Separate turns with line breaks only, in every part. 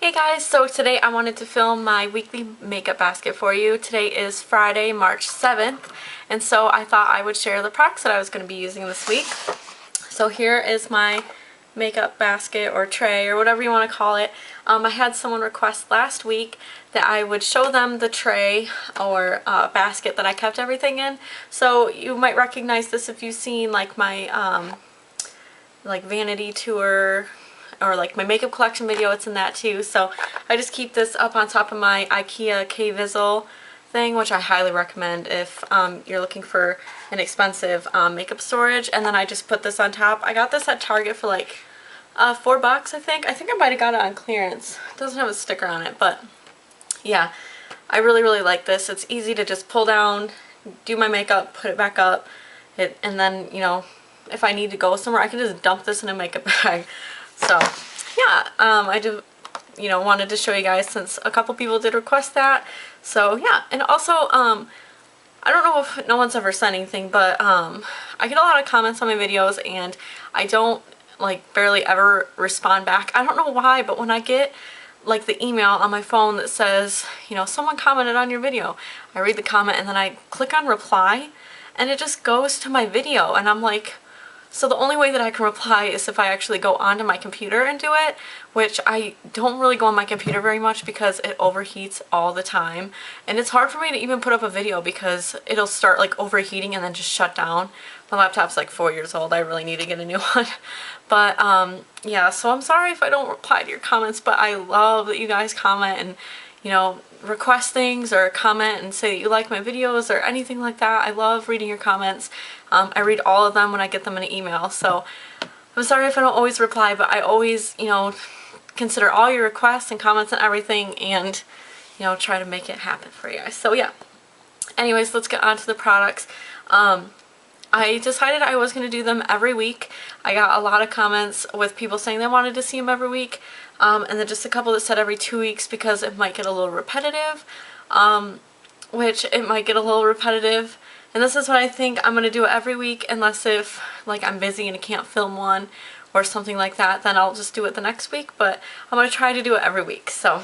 Hey guys, so today I wanted to film my weekly makeup basket for you. Today is Friday, March 7th, and so I thought I would share the products that I was going to be using this week. So here is my makeup basket or tray or whatever you want to call it. I had someone request last week that I would show them the tray or basket that I kept everything in. So you might recognize this if you've seen like my like vanity tour or like my makeup collection video. It's in that too. So I just keep this up on top of my IKEA K-Vizzle thing, which I highly recommend if you're looking for an expensive makeup storage. And then I just put this on top. I got this at Target for like $4 I think. I think I might have got it on clearance. It doesn't have a sticker on it, but yeah, I really like this. It's easy to just pull down, do my makeup, put it back up, and then, you know, if I need to go somewhere, I can just dump this in a makeup bag. So yeah, I do, you know, wanted to show you guys since a couple people did request that. So yeah, and also I don't know if no one's ever said anything, but I get a lot of comments on my videos and I don't like barely ever respond back. I don't know why, but when I get like the email on my phone that says, you know, someone commented on your video, I read the comment and then I click on reply and it just goes to my video, and I'm like, so the only way that I can reply is if I actually go onto my computer and do it, which I don't really go on my computer very much because it overheats all the time. And it's hard for me to even put up a video because it'll start like overheating and then just shut down. My laptop's like 4 years old. I really need to get a new one. But yeah, so I'm sorry if I don't reply to your comments, but I love that you guys comment and, you know, request things or comment and say that you like my videos or anything like that. I love reading your comments. I read all of them when I get them in an email, so I'm sorry if I don't always reply, but I always, you know, consider all your requests and comments and everything and, you know, try to make it happen for you guys. So yeah, anyways, let's get on to the products. I decided I was going to do them every week. I got a lot of comments with people saying they wanted to see them every week, and then just a couple that said every 2 weeks because it might get a little repetitive, which it might get a little repetitive. And this is what I think. I'm going to do it every week unless if like I'm busy and I can't film one or something like that, then I'll just do it the next week, but I'm going to try to do it every week. So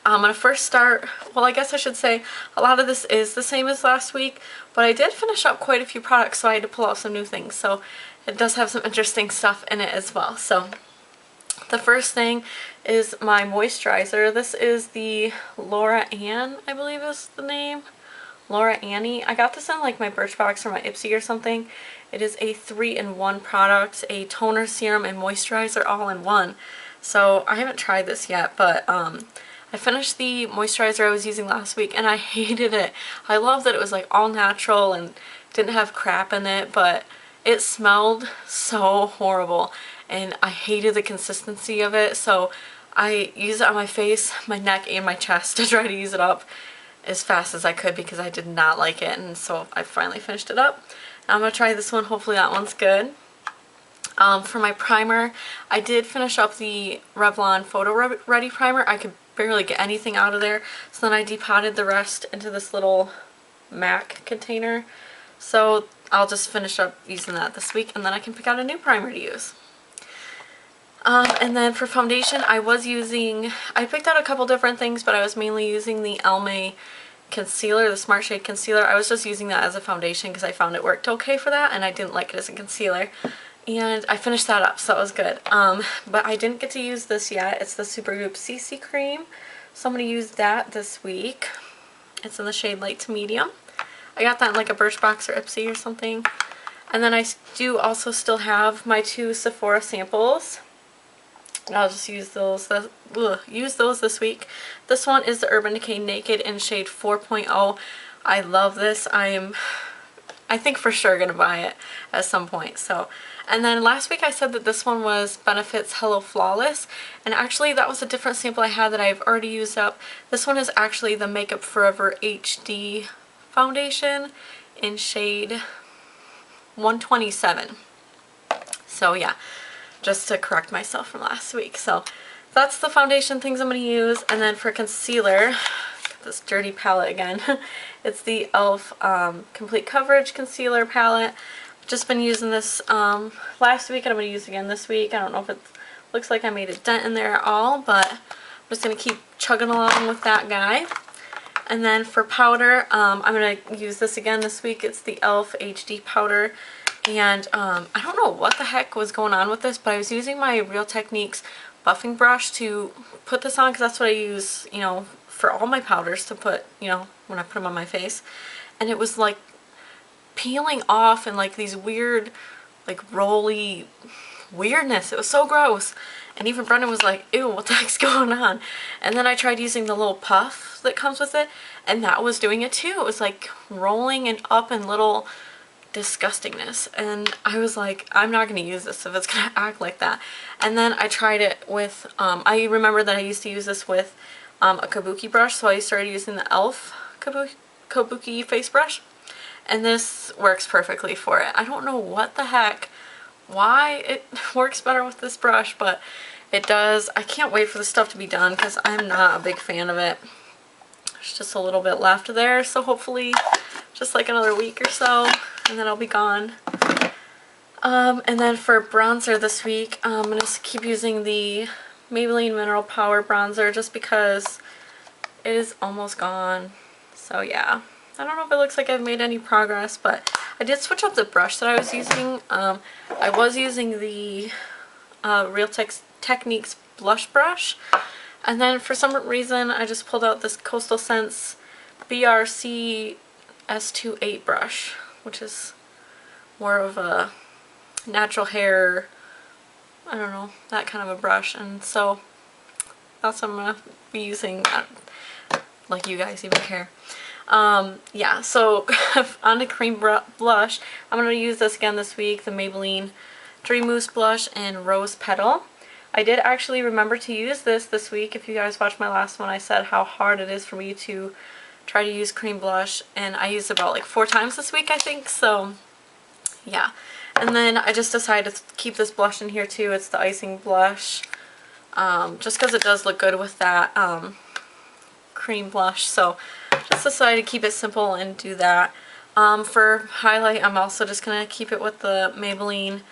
I'm going to first start, well, I guess I should say a lot of this is the same as last week, but I did finish up quite a few products, so I had to pull out some new things. So it does have some interesting stuff in it as well. So the first thing is my moisturizer. This is the Laura Ann, I believe is the name. Laura Annie. I got this in like my Birchbox or my Ipsy or something. It is a 3-in-1 product, a toner, serum, and moisturizer all in one. So I haven't tried this yet, but I finished the moisturizer I was using last week and I hated it. I love that it was like all natural and didn't have crap in it, but it smelled so horrible and I hated the consistency of it. So I used it on my face, my neck, and my chest to try to use it up as fast as I could because I did not like it, and so I finally finished it up. Now I'm going to try this one. Hopefully that one's good. For my primer, I did finish up the Revlon Photo Ready primer. I could barely get anything out of there, so then I depotted the rest into this little MAC container. So I'll just finish up using that this week, and then I can pick out a new primer to use. And then for foundation, I picked out a couple different things, but I was mainly using the Almay concealer, the Smart Shade concealer. I was just using that as a foundation because I found it worked okay for that, and I didn't like it as a concealer. And I finished that up, so it was good. But I didn't get to use this yet. It's the Supergoop CC Cream. So I'm going to use that this week. It's in the shade Light to Medium. I got that in like a Birchbox or Ipsy or something. And then I do also still have my 2 Sephora samples. I'll just use those this week. This one is the Urban Decay Naked in shade 4.0. I love this. I think for sure gonna buy it at some point. So, and then last week I said that this one was Benefit's Hello Flawless, and actually that was a different sample I had that I've already used up. This one is actually the Makeup Forever HD foundation in shade 127. So yeah, just to correct myself from last week. So that's the foundation things I'm going to use. And then for concealer, this dirty palette again. It's the e.l.f. Complete Coverage Concealer Palette. Just been using this last week and I'm going to use it again this week. I don't know if it looks like I made a dent in there at all, but just going to keep chugging along with that guy. And then for powder, I'm going to use this again this week. It's the e.l.f. HD powder. And I don't know what the heck was going on with this, but I was using my Real Techniques buffing brush to put this on because that's what I use, you know, for all my powders to put, you know, when I put them on my face. And it was like peeling off and like these weird, like rolly weirdness. It was so gross. And even Brendan was like, ew, what the heck's going on? And then I tried using the little puff that comes with it, and that was doing it too. It was like rolling and up in little disgustingness, and I was like, I'm not going to use this if it's going to act like that. And then I tried it with, I remember that I used to use this with a kabuki brush, so I started using the e.l.f. kabuki face brush, and this works perfectly for it. I don't know what the heck, why it works better with this brush, but it does. I can't wait for the stuff to be done because I'm not a big fan of it. There's just a little bit left there, so hopefully just like another week or so, and then I'll be gone. And then for bronzer this week, I'm going to keep using the Maybelline Mineral Power Bronzer just because it is almost gone. So yeah, I don't know if it looks like I've made any progress, but I did switch up the brush that I was using. I was using the Real Techniques blush brush, and then for some reason I just pulled out this Coastal Scents BRC S28 brush, which is more of a natural hair, I don't know, that kind of a brush, and so that's what I'm going to be using. Like you guys even care. Yeah, so on to cream blush. I'm going to use this again this week, the Maybelline Dream Mousse Blush in Rose Petal. I did actually remember to use this week. If you guys watched my last one, I said how hard it is for me to try to use cream blush, and I used about like 4 times this week, I think, so yeah. And then I just decided to keep this blush in here too. It's the icing blush, just because it does look good with that cream blush, so just decided to keep it simple and do that. For highlight, I'm also just going to keep it with the Maybelline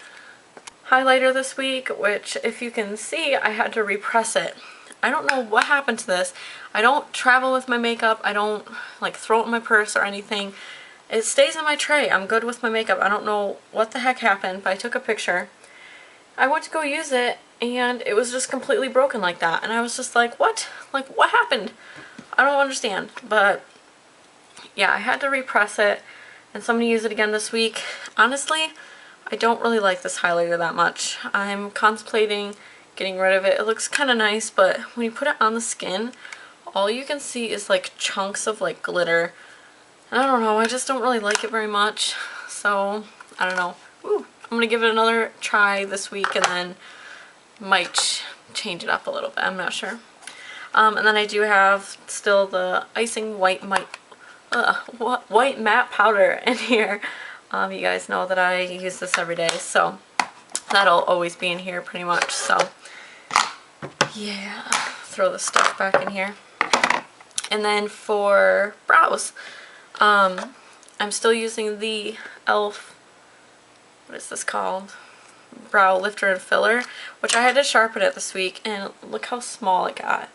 highlighter this week, which if you can see, I had to repress it. I don't know what happened to this. I don't travel with my makeup. I don't like throw it in my purse or anything. It stays in my tray. I'm good with my makeup. I don't know what the heck happened, but I took a picture. I went to go use it and it was just completely broken like that. And I was just like, what? Like, what happened? I don't understand. But yeah, I had to repress it, and so I'm going to use it again this week. Honestly, I don't really like this highlighter that much. I'm contemplating getting rid of it. It looks kind of nice, but when you put it on the skin, all you can see is like chunks of like glitter. And I don't know, I just don't really like it very much. So, I don't know. Ooh, I'm going to give it another try this week and then might change it up a little bit. I'm not sure. And then I do have still the icing white matte powder in here. You guys know that I use this every day, so that'll always be in here pretty much. So yeah, throw the stuff back in here. And then for brows, I'm still using the e.l.f. what is this called? Brow Lifter and Filler, which I had to sharpen it this week, and look how small it got.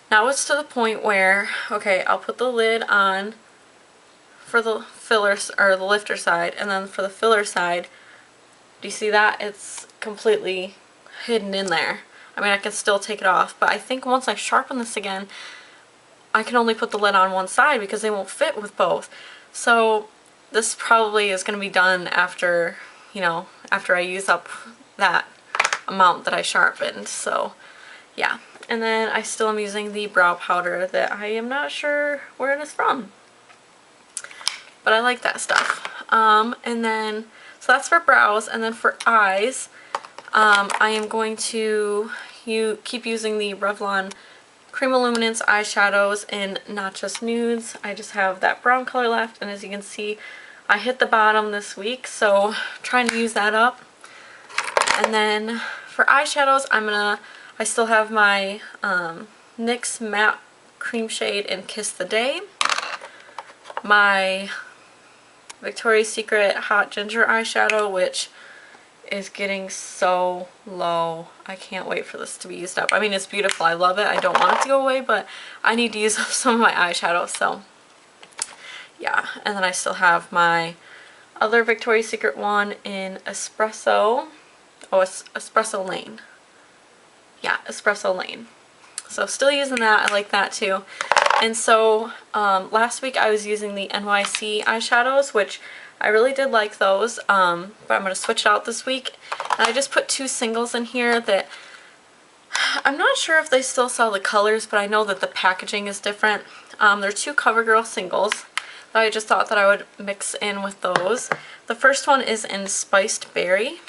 Now it's to the point where, okay, I'll put the lid on for the filler, or the lifter side, and then for the filler side, do you see that? It's completely hidden in there. I mean, I can still take it off, but I think once I sharpen this again, I can only put the lid on one side because they won't fit with both. So this probably is going to be done after, you know, after I use up that amount that I sharpened. So yeah. And then I still am using the brow powder that I am not sure where it is from, but I like that stuff. And then, so that's for brows. And then for eyes, I am going to keep using the Revlon Cream Illuminance eyeshadows in Not Just Nudes. I just have that brown color left, and as you can see, I hit the bottom this week, so trying to use that up. And then for eyeshadows, I still have my NYX Matte Cream Shade in Kiss the Day, my Victoria's Secret Hot Ginger eyeshadow, which is getting so low. I can't wait for this to be used up. I mean, it's beautiful. I love it. I don't want it to go away, but I need to use up some of my eyeshadow. So yeah, and then I still have my other Victoria's Secret one in Espresso. Oh, it's Espresso Lane. Yeah, Espresso Lane. So still using that. I like that too. And so last week I was using the NYC eyeshadows, which I really did like those, but I'm going to switch it out this week. And I just put 2 singles in here that I'm not sure if they still sell the colors, but I know that the packaging is different. They're 2 CoverGirl singles that I just thought that I would mix in with those. The first one is in Spiced Berry,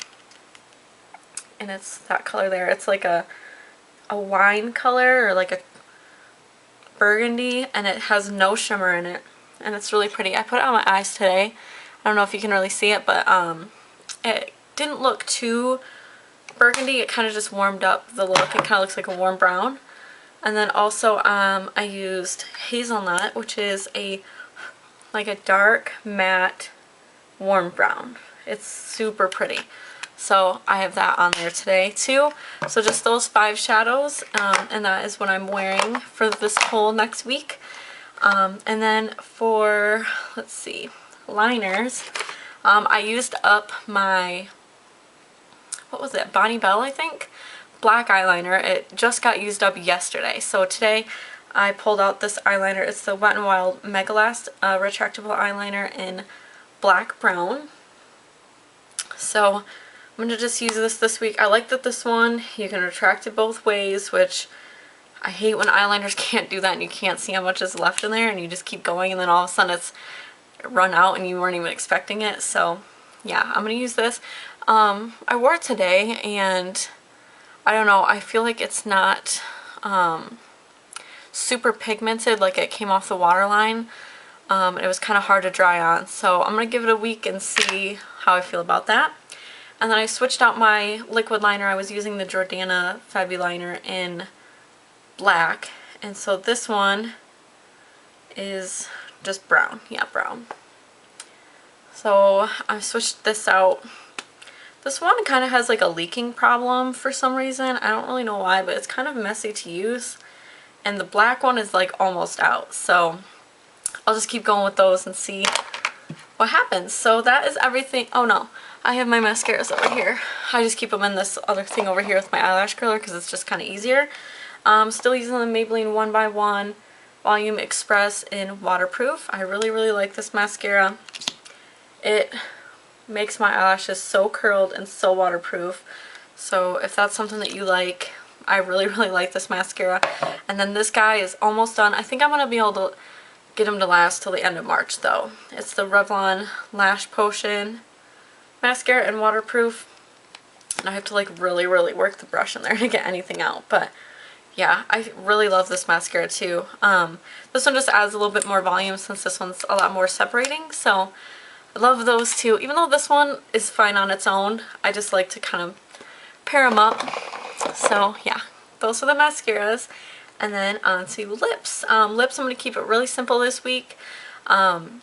and it's that color there. It's like a wine color, or like a burgundy, and it has no shimmer in it, and it's really pretty. I put it on my eyes today. I don't know if you can really see it, but it didn't look too burgundy. It kind of just warmed up the look. It kind of looks like a warm brown. And then also I used Hazelnut, which is like a dark matte warm brown. It's super pretty. So I have that on there today too. So just those 5 shadows, and that is what I'm wearing for this whole next week. And then for, let's see, liners, I used up my, what was it, Bonnie Bell, I think, black eyeliner. It just got used up yesterday. So today I pulled out this eyeliner. It's the Wet n Wild Mega Last retractable eyeliner in black brown. So I'm going to just use this week. I like that this one, you can retract it both ways, which I hate when eyeliners can't do that and you can't see how much is left in there and you just keep going and then all of a sudden it's run out and you weren't even expecting it. So yeah, I'm going to use this. I wore it today and I don't know, I feel like it's not super pigmented, like it came off the waterline. It was kind of hard to dry on, so I'm going to give it a week and see how I feel about that. And then I switched out my liquid liner. I was using the Jordana Fabuliner in black, and so this one is just brown. Yeah, brown. So I switched this out. This one kind of has like a leaking problem for some reason. I don't really know why, but it's kind of messy to use. And the black one is like almost out, so I'll just keep going with those and see what happens. So that is everything. Oh no, I have my mascaras over here. I just keep them in this other thing over here with my eyelash curler because it's just kind of easier. Still using the Maybelline 1x1 Volume Express in Waterproof. I really, really like this mascara. It makes my eyelashes so curled and so waterproof. So if that's something that you like, I really, really like this mascara. And then this guy is almost done. I think I'm going to be able to get him to last till the end of March though. It's the Revlon Lash Potion mascara in waterproof. And I have to like really, really work the brush in there to get anything out. But yeah, I really love this mascara too. This one just adds a little bit more volume since this one's a lot more separating. So I love those two. Even though this one is fine on its own, I just like to kind of pair them up. So yeah, those are the mascaras. And then on to lips. Lips, I'm going to keep it really simple this week. And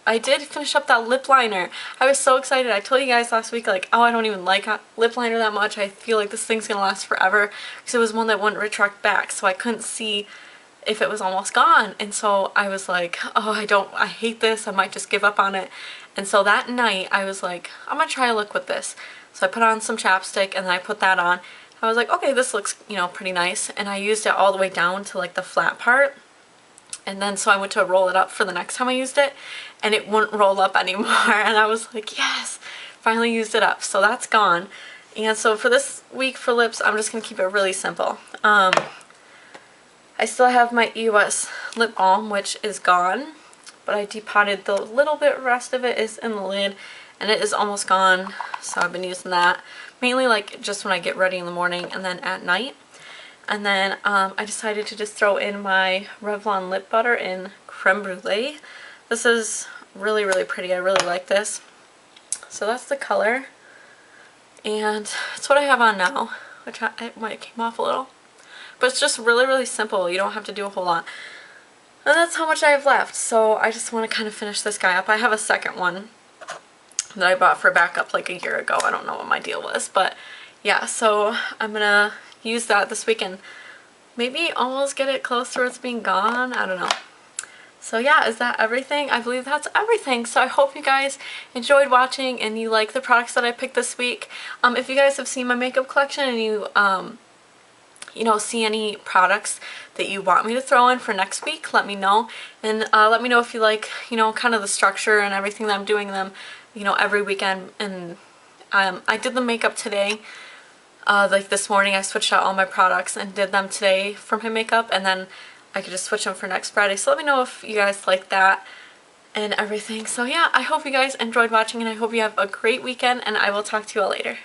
I did finish up that lip liner. I was so excited. I told you guys last week, like, oh, I don't even like lip liner that much. I feel like this thing's going to last forever. Because it was one that wouldn't retract back. So I couldn't see if it was almost gone. And so I was like, oh, I hate this. I might just give up on it. And so that night, I was like, I'm going to try a look with this. So I put on some chapstick and then I put that on. I was like, okay, this looks, you know, pretty nice. And I used it all the way down to like the flat part. And then so I went to roll it up for the next time I used it, and it wouldn't roll up anymore. And I was like, yes, finally used it up. So that's gone. And so for this week for lips, I'm just going to keep it really simple. I still have my EOS lip balm, which is gone. But I depotted the little bit rest of it is in the lid, and it is almost gone. So I've been using that mainly like just when I get ready in the morning and then at night. And then I decided to just throw in my Revlon lip butter in Creme Brulee. This is really, really pretty. I really like this. So that's the color. And it's what I have on now, which it might came off a little. But it's just really, really simple. You don't have to do a whole lot. And that's how much I have left. So I just want to kind of finish this guy up. I have a second one that I bought for backup like a year ago. I don't know what my deal was, but yeah, so I'm gonna use that this week and maybe almost get it close to it's being gone. I don't know. So yeah, is that everything? I believe that's everything. So I hope you guys enjoyed watching and you like the products that I picked this week. If you guys have seen my makeup collection and you know, see any products that you want me to throw in for next week, let me know. And let me know if you like, you know, kind of the structure and everything that I'm doing them, you know, every weekend. And I did the makeup today. Like this morning I switched out all my products and did them today for my makeup, and then I could just switch them for next Friday. So let me know if you guys like that and everything. So yeah, I hope you guys enjoyed watching and I hope you have a great weekend, and I will talk to you all later.